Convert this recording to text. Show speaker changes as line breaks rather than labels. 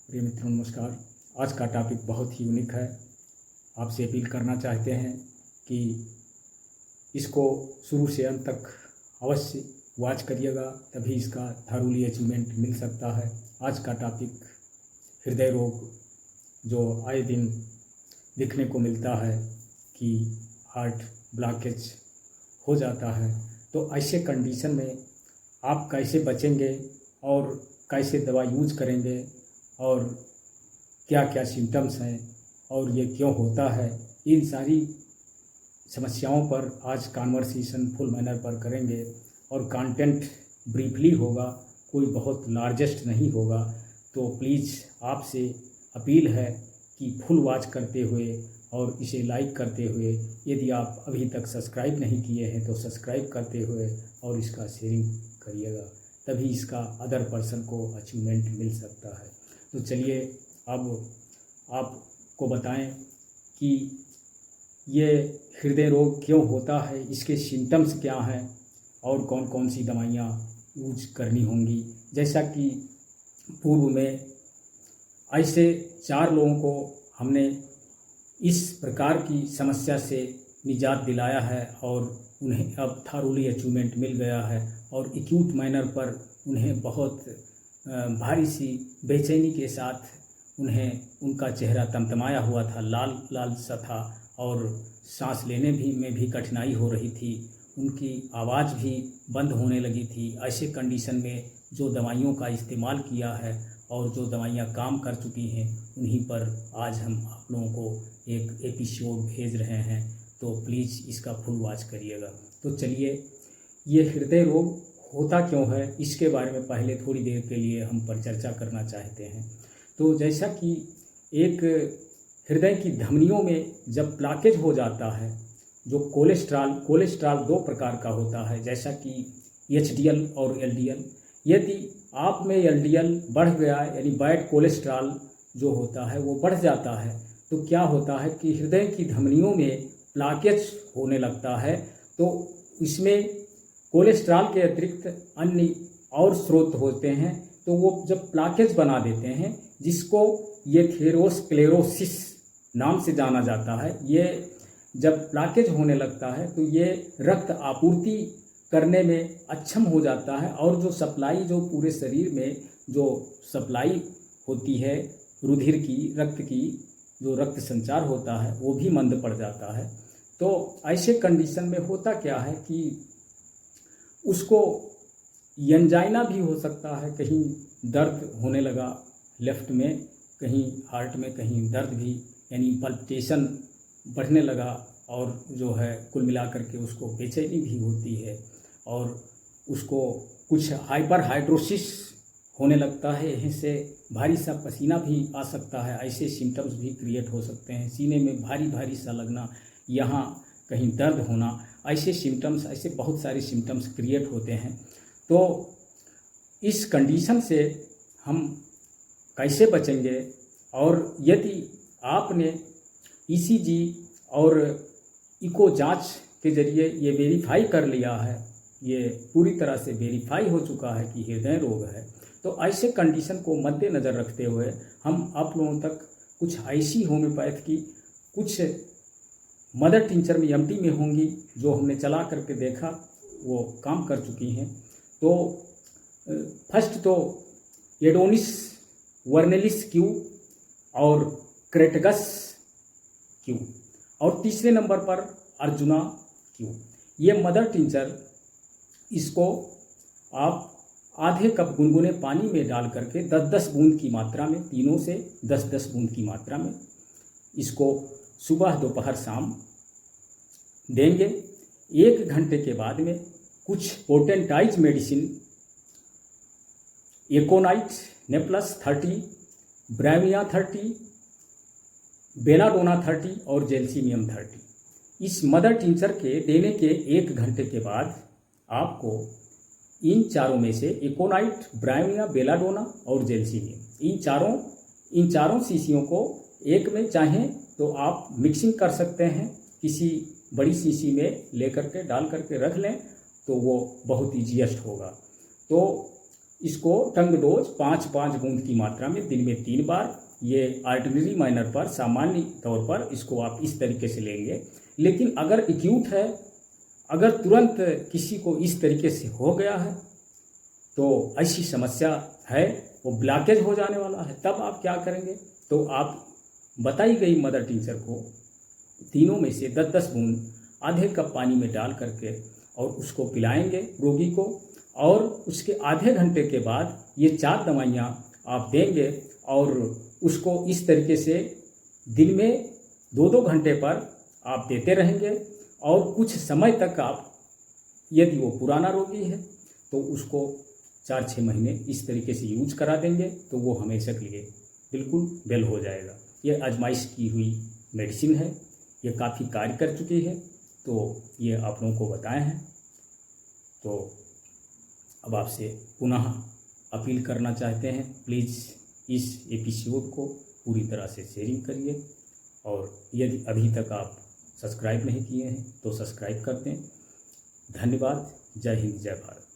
प्रिय मित्रों नमस्कार। आज का टॉपिक बहुत ही यूनिक है। आपसे अपील करना चाहते हैं कि इसको शुरू से अंत तक अवश्य वॉच करिएगा, तभी इसका थारूली अचीवमेंट मिल सकता है। आज का टॉपिक हृदय रोग, जो आए दिन दिखने को मिलता है कि हार्ट ब्लॉकेज हो जाता है। तो ऐसे कंडीशन में आप कैसे बचेंगे और कैसे दवा यूज करेंगे और क्या क्या सिम्टम्स हैं और ये क्यों होता है, इन सारी समस्याओं पर आज कॉन्वर्सेशन फुल मैनर पर करेंगे। और कंटेंट ब्रीफली होगा, कोई बहुत लार्जेस्ट नहीं होगा। तो प्लीज़ आपसे अपील है कि फुल वॉच करते हुए और इसे लाइक करते हुए, यदि आप अभी तक सब्सक्राइब नहीं किए हैं तो सब्सक्राइब करते हुए और इसका शेयरिंग करिएगा, तभी इसका अदर पर्सन को अचीवमेंट मिल सकता है। तो चलिए अब आपको बताएं कि ये हृदय रोग क्यों होता है, इसके सिम्टम्स क्या हैं और कौन कौन सी दवाइयाँ यूज करनी होंगी। जैसा कि पूर्व में ऐसे 4 लोगों को हमने इस प्रकार की समस्या से निजात दिलाया है और उन्हें अब थारूली अचीवमेंट मिल गया है और एक्यूट मैनर पर उन्हें बहुत भारी सी बेचैनी के साथ उन्हें उनका चेहरा तमतमाया हुआ था, लाल लाल सा था और सांस लेने में भी कठिनाई हो रही थी, उनकी आवाज़ भी बंद होने लगी थी। ऐसे कंडीशन में जो दवाइयों का इस्तेमाल किया है और जो दवाइयाँ काम कर चुकी हैं, उन्हीं पर आज हम आप लोगों को एक एपिसोड भेज रहे हैं। तो प्लीज़ इसका फुल वॉच करिएगा। तो चलिए, ये हृदय रोग होता क्यों है, इसके बारे में पहले थोड़ी देर के लिए हम पर चर्चा करना चाहते हैं। तो जैसा कि एक हृदय की धमनियों में जब ब्लॉकेज हो जाता है, जो कोलेस्ट्रॉल 2 प्रकार का होता है, जैसा कि एचडीएल और एलडीएल। यदि आप में एलडीएल बढ़ गया, यानी बैड कोलेस्ट्रॉल जो होता है वो बढ़ जाता है, तो क्या होता है कि हृदय की धमनियों में ब्लॉकेज होने लगता है। तो इसमें कोलेस्ट्रॉल के अतिरिक्त अन्य और स्रोत होते हैं, तो वो जब ब्लॉकेज बना देते हैं, जिसको ये एथेरोस्क्लेरोसिस नाम से जाना जाता है। ये जब ब्लॉकेज होने लगता है तो ये रक्त आपूर्ति करने में अक्षम हो जाता है और जो सप्लाई, जो पूरे शरीर में जो सप्लाई होती है रुधिर की, रक्त की, जो रक्त संचार होता है, वो भी मंद पड़ जाता है। तो ऐसे कंडीशन में होता क्या है कि उसको एंजाइना भी हो सकता है, कहीं दर्द होने लगा लेफ्ट में, कहीं हार्ट में कहीं दर्द भी, यानी पल्पिटेशन बढ़ने लगा और जो है कुल मिलाकर के उसको बेचैनी भी होती है और उसको कुछ हाइपर हाइड्रोसिस होने लगता है, यहीं से भारी सा पसीना भी आ सकता है। ऐसे सिम्टम्स भी क्रिएट हो सकते हैं, सीने में भारी भारी सा लगना, यहाँ कहीं दर्द होना, ऐसे सिम्टम्स, ऐसे बहुत सारे सिम्टम्स क्रिएट होते हैं। तो इस कंडीशन से हम कैसे बचेंगे, और यदि आपने ईसीजी और इको जांच के ज़रिए ये वेरीफाई कर लिया है, ये पूरी तरह से वेरीफाई हो चुका है कि हृदय रोग है, तो ऐसे कंडीशन को मद्देनज़र रखते हुए हम आप लोगों तक कुछ ऐसी होम्योपैथ की कुछ मदर टिंचर में एमटी में होंगी जो हमने चला करके देखा, वो काम कर चुकी हैं। तो फर्स्ट तो एडोनिस वर्नेलिस क्यू और क्रेटगस क्यू, और तीसरे नंबर पर अर्जुना क्यू। ये मदर टिंचर, इसको आप आधे कप गुनगुने पानी में डाल करके 10-10 बूंद की मात्रा में, तीनों से 10-10 बूंद की मात्रा में इसको सुबह दोपहर शाम देंगे। 1 घंटे के बाद में कुछ पोटेंटाइज मेडिसिन, एकोनाइट, नेप्लस 30, ब्राविया 30, बेलाडोना 30 और जेल्सीमियम 30, इस मदर टिंचर के देने के 1 घंटे के बाद आपको इन चारों में से एकोनाइट, ब्राविया, बेलाडोना और जेल्सीमियम, इन चारों शीशियों को एक में चाहें तो आप मिक्सिंग कर सकते हैं, किसी बड़ी शीशी में लेकर के डाल करके रख लें तो वो बहुत ईजीएस्ट होगा। तो इसको टंग डोज 5-5 बूंद की मात्रा में दिन में 3 बार, ये ऑर्डिनरी माइनर पर सामान्य तौर पर इसको आप इस तरीके से लेंगे। लेकिन अगर एक्यूट है, अगर तुरंत किसी को इस तरीके से हो गया है तो ऐसी समस्या है, वो ब्लॉकेज हो जाने वाला है, तब आप क्या करेंगे? तो आप बताई गई मदर टिंचर को तीनों में से 10-10 बूंद आधे कप पानी में डाल करके और उसको पिलाएंगे रोगी को, और उसके आधे घंटे के बाद ये 4 दवाइयाँ आप देंगे और उसको इस तरीके से दिन में 2-2 घंटे पर आप देते रहेंगे। और कुछ समय तक आप, यदि वो पुराना रोगी है तो उसको 4-6 महीने इस तरीके से यूज करा देंगे तो वो हमेशा के लिए बिल्कुल वेल हो जाएगा। ये आजमाइश की हुई मेडिसिन है, ये काफ़ी कार्य कर चुकी है, तो ये आप लोगों को बताए हैं। तो अब आपसे पुनः अपील करना चाहते हैं, प्लीज़ इस एपिसोड को पूरी तरह से शेयरिंग करिए, और यदि अभी तक आप सब्सक्राइब नहीं किए हैं तो सब्सक्राइब कर दें। धन्यवाद। जय हिंद, जय भारत।